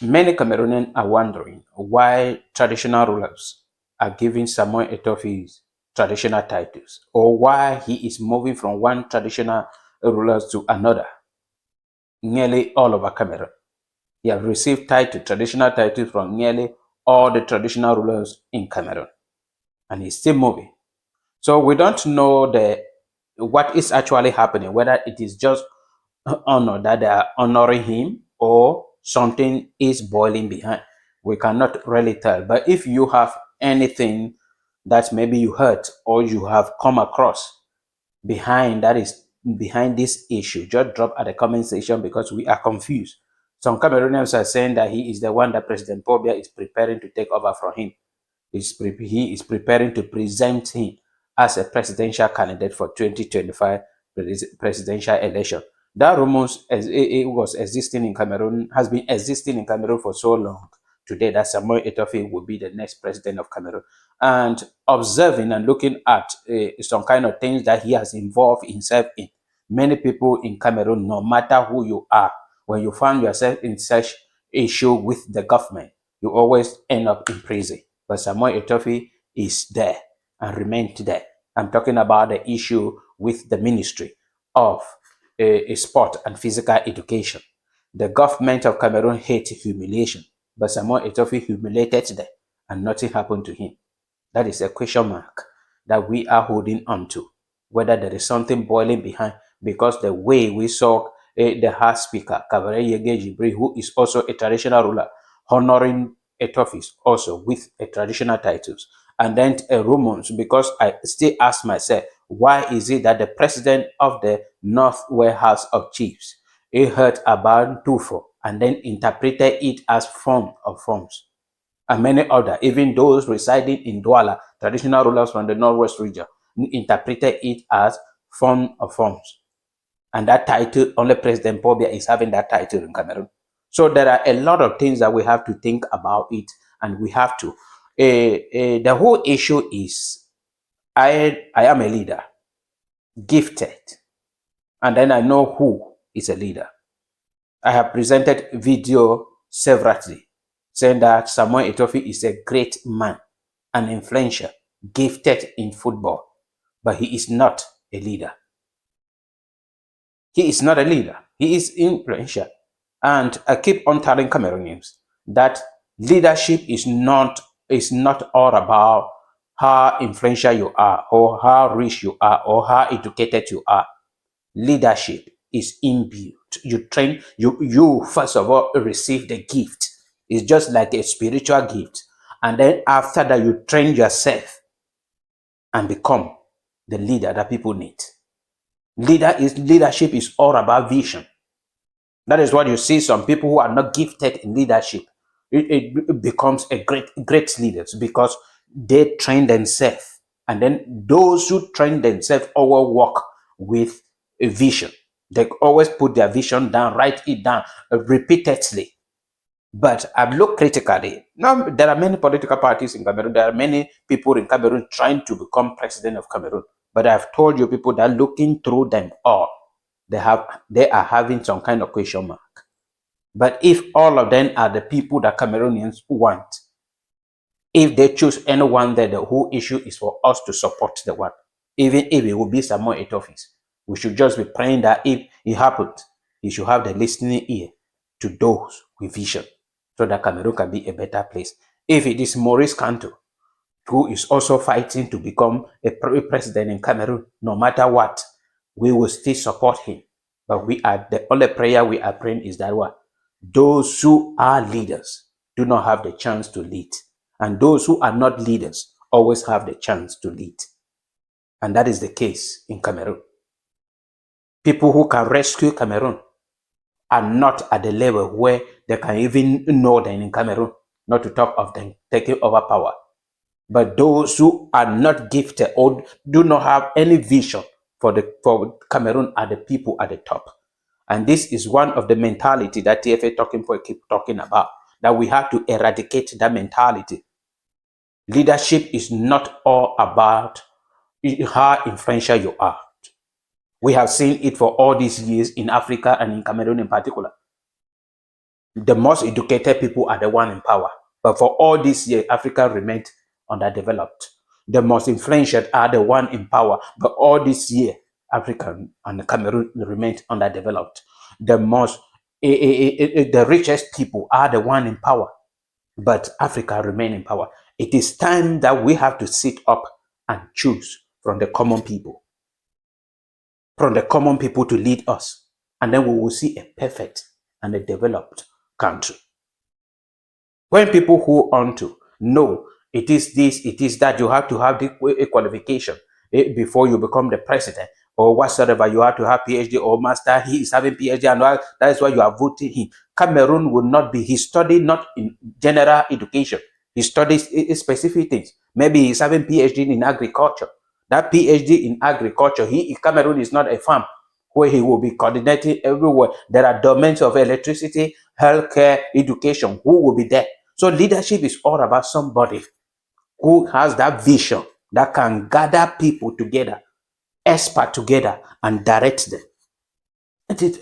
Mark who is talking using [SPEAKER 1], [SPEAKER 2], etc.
[SPEAKER 1] Many Cameroonians are wondering why traditional rulers are giving Samuel Eto'o his traditional titles, or why he is moving from one traditional ruler to another, nearly all over Cameroon. He has received traditional titles from nearly all the traditional rulers in Cameroon, and he's still moving. So we don't know what is actually happening, whether it is just honor that they are honoring him or something is boiling behind. We cannot really tell. But if you have anything that maybe you heard or you have come across behind this issue, just drop at the comment section because we are confused. Some Cameroonians are saying that he is the one that President Pobia is preparing to take over from him. He is preparing to present him as a presidential candidate for 2025 presidential election. That rumors it was existing in Cameroon, has been existing in Cameroon for so long today that Samuel Eto'o will be the next president of Cameroon. And observing and looking at some kind of things that he has involved himself in, many people in Cameroon, no matter who you are, when you find yourself in such issue with the government, you always end up in prison. But Samuel Eto'o is there and remained there. I'm talking about the issue with the Ministry of Sport and Physical Education. The government of Cameroon hates humiliation, but Samuel Eto'o humiliated them and nothing happened to him. That is a question mark that we are holding on to, whether there is something boiling behind, because the way we saw the House Speaker, Kabare Yege Jibri, who is also a traditional ruler, honoring Eto'o also with a traditional titles, and then rumors, because I still ask myself, why is it that the president of the Northwest House of Chiefs, he heard about Tufo and then interpreted it as form of forms? And many other, even those residing in Douala, traditional rulers from the Northwest region, interpreted it as form of forms. And that title, only President Pobia is having that title in Cameroon. So there are a lot of things that we have to think about it, and we have to. The whole issue is, I am a leader, gifted, and then I know who is a leader. I have presented video severally saying that Samuel Eto'o is a great man, an influential, gifted in football, but he is not a leader. He is not a leader. He is influential. And I keep on telling Cameroonians that leadership is not all about how influential you are, or how rich you are, or how educated you are. Leadership is imbued. You train, you first of all receive the gift. It's just like a spiritual gift. And then after that, you train yourself and become the leader that people need. Leadership is all about vision. That is what you see some people who are not gifted in leadership. It becomes a great leaders because they train themselves. And then those who train themselves always work with a vision. They always put their vision down, write it down repeatedly. But I've looked critically. Now, there are many political parties in Cameroon. There are many people in Cameroon trying to become president of Cameroon. But I've told you people that looking through them all, they are having some kind of question mark. But if all of them are the people that Cameroonians want, if they choose anyone, then the whole issue is for us to support the one. Even if it will be Samuel Eto'o, we should just be praying that if it happens, he should have the listening ear to those with vision, so that Cameroon can be a better place. If it is Maurice Kanto, who is also fighting to become a president in Cameroon, no matter what, we will still support him. But the only prayer we are praying is that what? Those who are leaders do not have the chance to lead. And those who are not leaders always have the chance to lead. And that is the case in Cameroon. People who can rescue Cameroon are not at the level where they can even know them in Cameroon, not to talk of them taking over power. But those who are not gifted or do not have any vision for Cameroon are the people at the top. And this is one of the mentality that TFA Talking Point keep talking about, that we have to eradicate that mentality. Leadership is not all about how influential you are. We have seen it for all these years in Africa and in Cameroon in particular. The most educated people are the one in power. But for all these years, Africa remained underdeveloped. The most influential are the one in power. But all this year, Africa and Cameroon remained underdeveloped. The most, the richest people are the one in power. But Africa remain in power. It is time that we have to sit up and choose from the common people. From the common people to lead us. And then we will see a perfect and a developed country. When people hold on to, no, it is this, it is that, you have to have the qualification before you become the president or whatsoever. You have to have PhD or master. He is having PhD and all. That is why you are voting him. Cameroon will not be. He studied not in general education. He studies specific things. Maybe he's having PhD in agriculture. That PhD in agriculture, Cameroon is not a farm where he will be coordinating everywhere. There are domains of electricity, healthcare, education. Who will be there? So leadership is all about somebody who has that vision that can gather people together, expert together, and direct them. It is